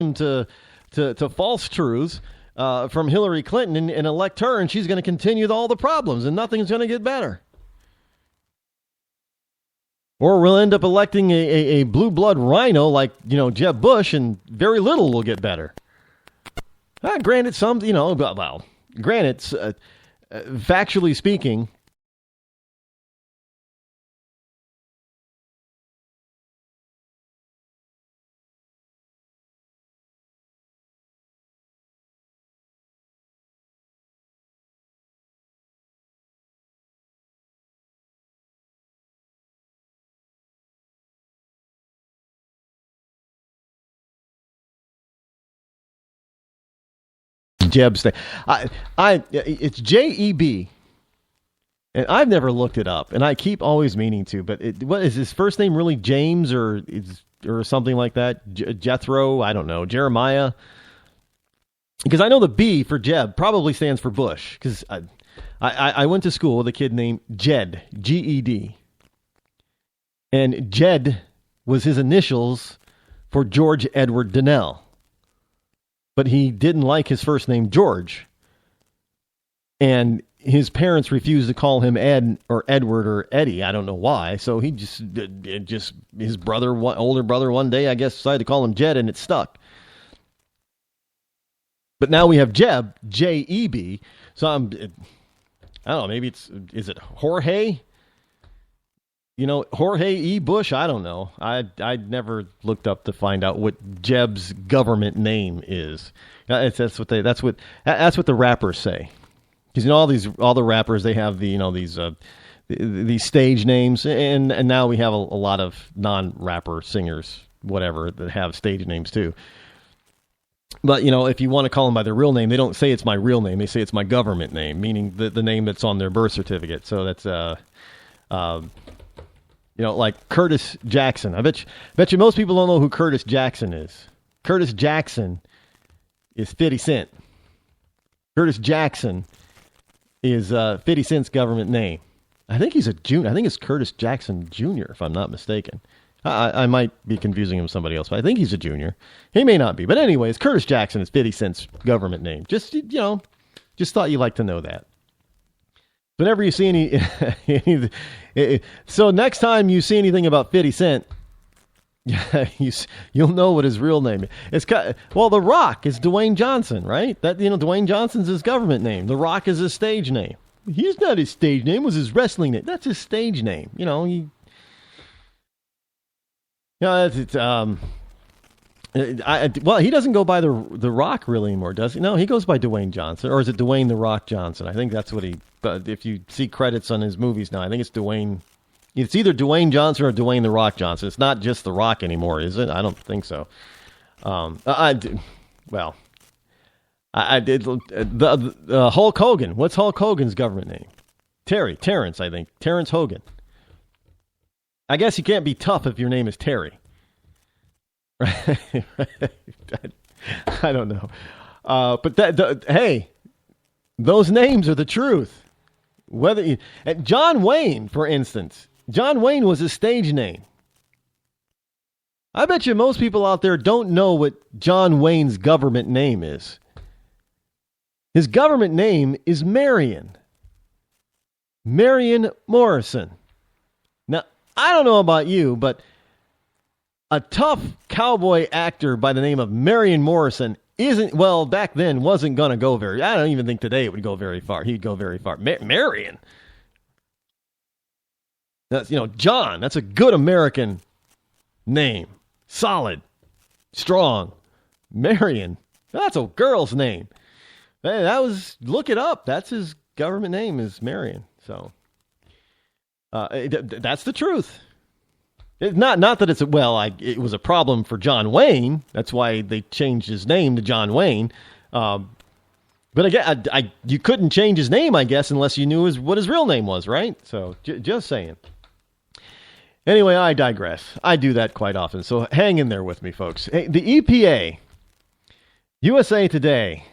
listen to false truths from Hillary Clinton and elect her, and she's going to continue all the problems, and nothing's going to get better. Or we'll end up electing a blue blood rhino like, Jeb Bush, and very little will get better. Granted, factually speaking, Jeb's thing. It's Jeb, and I've never looked it up, and I keep always meaning to. But what is his first name? Really, James or something like that? Jethro? I don't know. Jeremiah? Because I know the B for Jeb probably stands for Bush. Because I went to school with a kid named Jed, G-E-D, and Jed was his initials for George Edward Donnell. But he didn't like his first name, George. And his parents refused to call him Ed or Edward or Eddie. I don't know why. So he just his older brother, one day, I guess, decided to call him Jed, and it stuck. But now we have Jeb, J-E-B. So I don't know, maybe is it Jorge? Jorge E. Bush, I don't know. I never looked up to find out what Jeb's government name is. That's what the rappers say. Because all the rappers, they have these stage names, and now we have a lot of non-rapper singers, whatever, that have stage names too. But if you want to call them by their real name, they don't say it's my real name. They say it's my government name, meaning the name that's on their birth certificate. So that's like Curtis Jackson. I bet you most people don't know who Curtis Jackson is. Curtis Jackson is 50 Cent. Curtis Jackson is 50 Cent's government name. I think he's a junior. I think it's Curtis Jackson Jr., if I'm not mistaken. I might be confusing him with somebody else, but I think he's a junior. He may not be. But anyways, Curtis Jackson is 50 Cent's government name. Just thought you'd like to know that. Whenever you see any so next time you see anything about 50 Cent, you'll know what his real name is. The Rock is Dwayne Johnson, right? That Dwayne Johnson's his government name. The Rock is his stage name. He's not his stage name; it was his wrestling name. That's his stage name. He doesn't go by the Rock really anymore, does he? No, he goes by Dwayne Johnson, or is it Dwayne the Rock Johnson? I think that's what he. But if you see credits on his movies now, I think it's Dwayne. It's either Dwayne Johnson or Dwayne the Rock Johnson. It's not just the Rock anymore, is it? I don't think so. The Hulk Hogan. What's Hulk Hogan's government name? Terrence, I think. Terrence Hogan. I guess you can't be tough if your name is Terry. Right? I don't know. Hey, those names are the truth. John Wayne, for instance. John Wayne was his stage name. I bet you most people out there don't know what John Wayne's government name is. His government name is Marion. Marion Morrison. Now, I don't know about you, but a tough cowboy actor by the name of Marion Morrison back then wasn't going to go I don't even think today it would go very far. He'd go very far. Marion. That's, John. That's a good American name. Solid. Strong. Marion. That's a girl's name. Look it up. That's his government name is Marion. So, that's the truth. Not that it was a problem for John Wayne. That's why they changed his name to John Wayne. But again, you couldn't change his name, I guess, unless you knew what his real name was, right? So just saying. Anyway, I digress. I do that quite often. So hang in there with me, folks. Hey, the EPA, USA Today,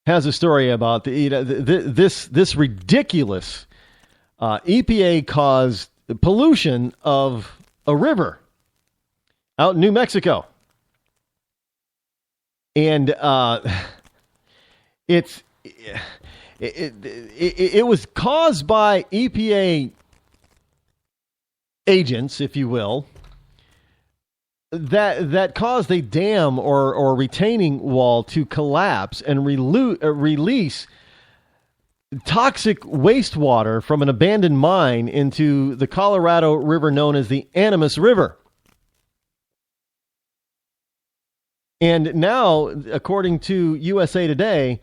has a story about this ridiculous EPA caused pollution of a river out in New Mexico. And it was caused by EPA agents, if you will, that caused a dam or retaining wall to collapse and release toxic wastewater from an abandoned mine into the Colorado River known as the Animas River. And now, according to USA Today,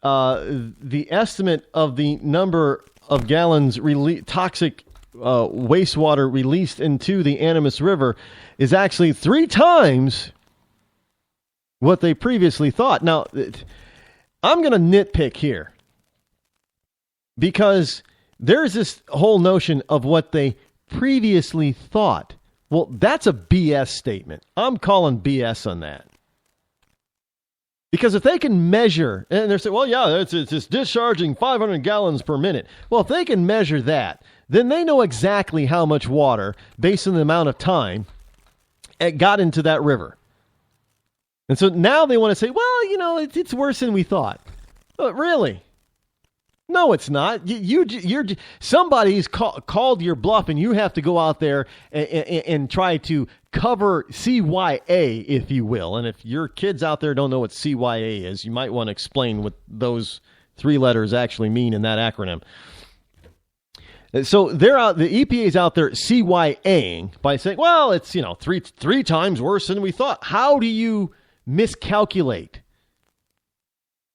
the estimate of the number of gallons toxic wastewater released into the Animas River is actually 3 times what they previously thought. Now, I'm going to nitpick here because there's this whole notion of what they previously thought. Well, that's a BS statement. I'm calling BS on that. Because if they can measure, and they're saying, well, yeah, it's discharging 500 gallons per minute. Well, if they can measure that, then they know exactly how much water, based on the amount of time, it got into that river. And so now they want to say, well, you know, it's worse than we thought. But really? No, it's not. You're somebody's called your bluff, and you have to go out there and try to cover CYA, if you will. And if your kids out there don't know what CYA is, you might want to explain what those 3 letters actually mean in that acronym. So the EPA's out there CYAing by saying, well, it's, you know, three times worse than we thought. How do you miscalculate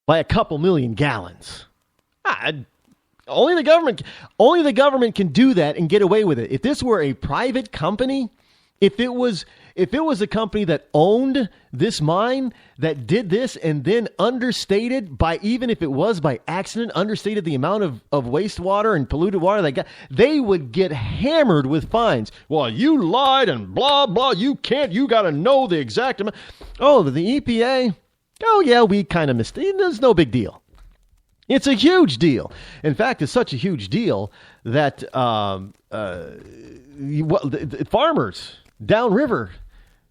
by a couple million gallons? Only the government can do that and get away with it. If this were a private company, if it was a company that owned this mine, that did this and then understated, by even if it was by accident, understated the amount of wastewater and polluted water they would get hammered with fines. Well, you lied and blah, blah. You got to know the exact amount. Oh, the EPA? Oh, yeah, we kind of missed it. There's no big deal. It's a huge deal. In fact, it's such a huge deal that farmers downriver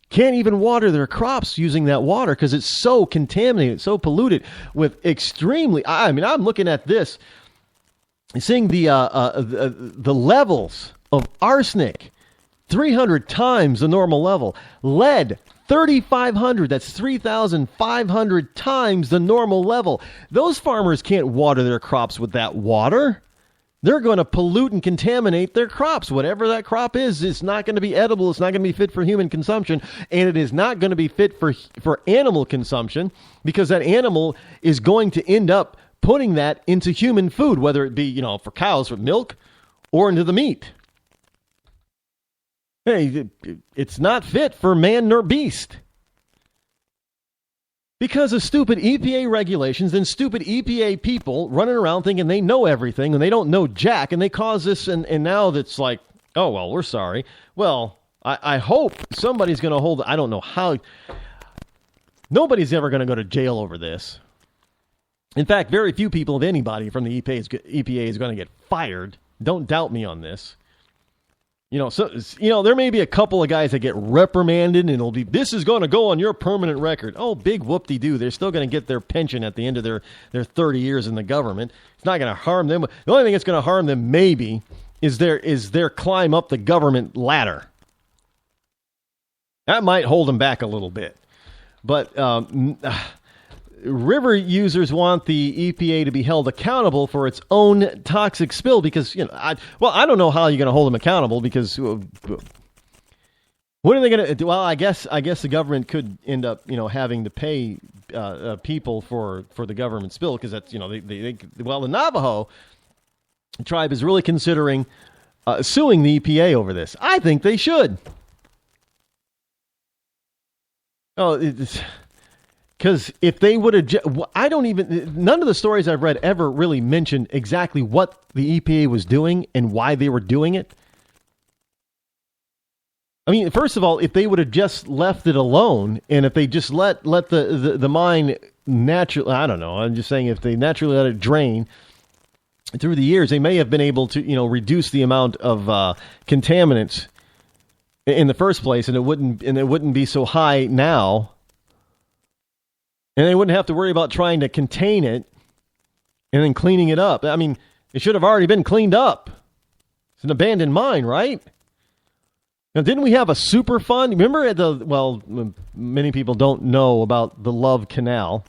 can't even water their crops using that water because it's so contaminated, so polluted with extremely. I mean, I'm looking at this, seeing the levels of arsenic, 300 times the normal level, lead, 3,500, that's 3,500 times the normal level. Those farmers can't water their crops with that water. They're going to pollute and contaminate their crops. Whatever that crop is, it's not going to be edible. It's not going to be fit for human consumption. And it is not going to be fit for animal consumption, because that animal is going to end up putting that into human food, whether it be, you know, for cows, for milk, or into the meat. Hey, it's not fit for man nor beast. Because of stupid EPA regulations and stupid EPA people running around thinking they know everything and they don't know jack, and they cause this, and now that's like, oh, well, we're sorry. Well, I hope somebody's going to hold, I don't know how, nobody's ever going to go to jail over this. In fact, very few people, if anybody from the EPA is going to get fired. Don't doubt me on this. You know, so, you know, there may be a couple of guys that get reprimanded and this is going to go on your permanent record. Oh, big whoop-de-doo. They're still going to get their pension at the end of their 30 years in the government. It's not going to harm them. The only thing that's going to harm them maybe is their climb up the government ladder. That might hold them back a little bit. But river users want the EPA to be held accountable for its own toxic spill because, you know, I don't know how you're going to hold them accountable because what are they going to do? Well, I guess the government could end up, you know, having to pay people for the government spill because that's, you know, the Navajo tribe is really considering suing the EPA over this. I think they should. Oh, because if they would have, none of the stories I've read ever really mentioned exactly what the EPA was doing and why they were doing it. I mean, first of all, if they would have just left it alone, and if they just let the mine naturally, I don't know, I'm just saying if they naturally let it drain through the years, they may have been able to, you know, reduce the amount of contaminants in the first place, and it wouldn't be so high now. And they wouldn't have to worry about trying to contain it and then cleaning it up. I mean, it should have already been cleaned up. It's an abandoned mine, right? Now, didn't we have a super fund? Remember many people don't know about the Love Canal,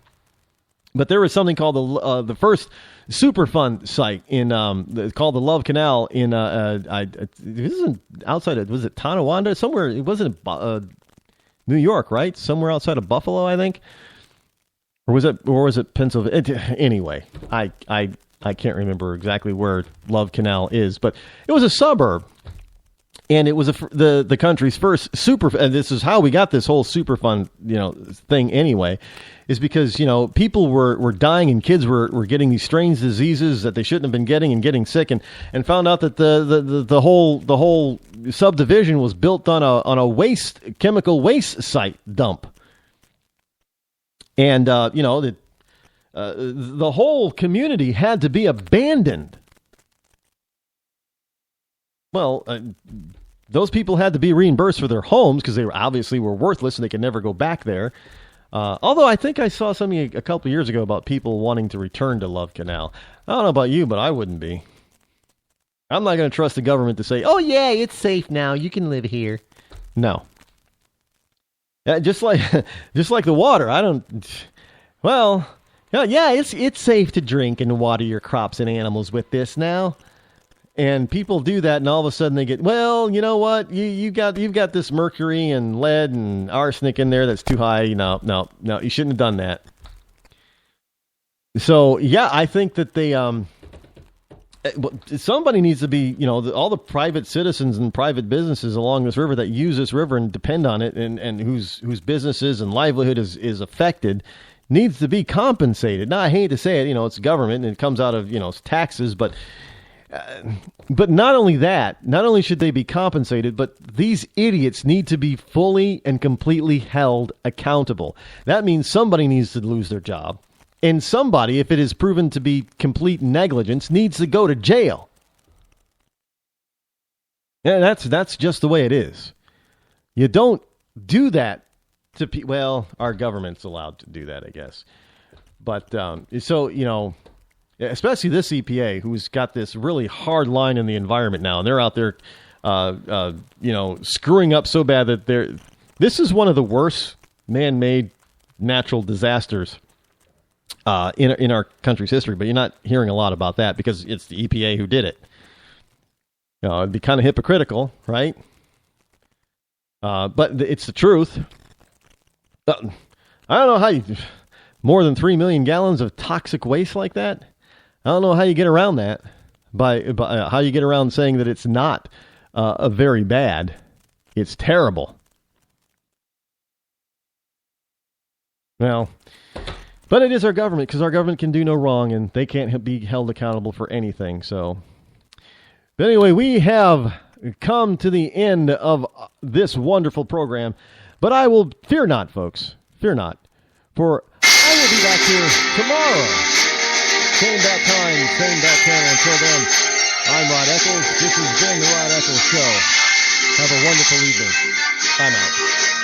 but there was something called the first Superfund site called the Love Canal in this isn't outside of, was it Tonawanda? Somewhere, it wasn't New York, right? Somewhere outside of Buffalo, I think. Or was it Pennsylvania? Anyway, I can't remember exactly where Love Canal is, but it was a suburb. And it was the country's first and this is how we got this whole Superfund, thing anyway, is because, people were dying and kids were getting these strange diseases that they shouldn't have been getting and getting sick, and found out that the whole subdivision was built on a chemical waste site dump. And, the whole community had to be abandoned. Well, those people had to be reimbursed for their homes because they were worthless and they could never go back there. Although I think I saw something a couple of years ago about people wanting to return to Love Canal. I don't know about you, but I wouldn't be. I'm not going to trust the government to say, "Oh yeah, it's safe now. You can live here." No. Just like the water. I don't. Well, yeah, it's safe to drink and water your crops and animals with this now. And people do that, and all of a sudden they get, well, you know what? You've got this mercury and lead and arsenic in there that's too high. No, you shouldn't have done that. So yeah, I think that somebody needs to be, all the private citizens and private businesses along this river that use this river and depend on it, and whose businesses and livelihood is affected, needs to be compensated. Now, I hate to say it, it's government and it comes out of taxes, but not only should they be compensated, but these idiots need to be fully and completely held accountable. That means somebody needs to lose their job, and somebody, if it is proven to be complete negligence, needs to go to jail. And that's just the way it is. You don't do that to people. Well, our government's allowed to do that, I guess. But especially this EPA, who's got this really hard line in the environment now, and they're out there, screwing up so bad that this is one of the worst man-made natural disasters in our country's history. But you're not hearing a lot about that because it's the EPA who did it. It'd be kind of hypocritical, right? But it's the truth. I don't know how more than 3 million gallons of toxic waste like that. I don't know how you get around that by how you get around saying that it's not a very bad. It's terrible. Well, but it is our government, because our government can do no wrong and they can't be held accountable for anything. So, but anyway, we have come to the end of this wonderful program. But I will, fear not, folks, fear not, for I will be back here tomorrow. Same bat time, same bat channel. Until then, I'm Rod Eccles. This has been the Rod Eccles Show. Have a wonderful evening. I'm out.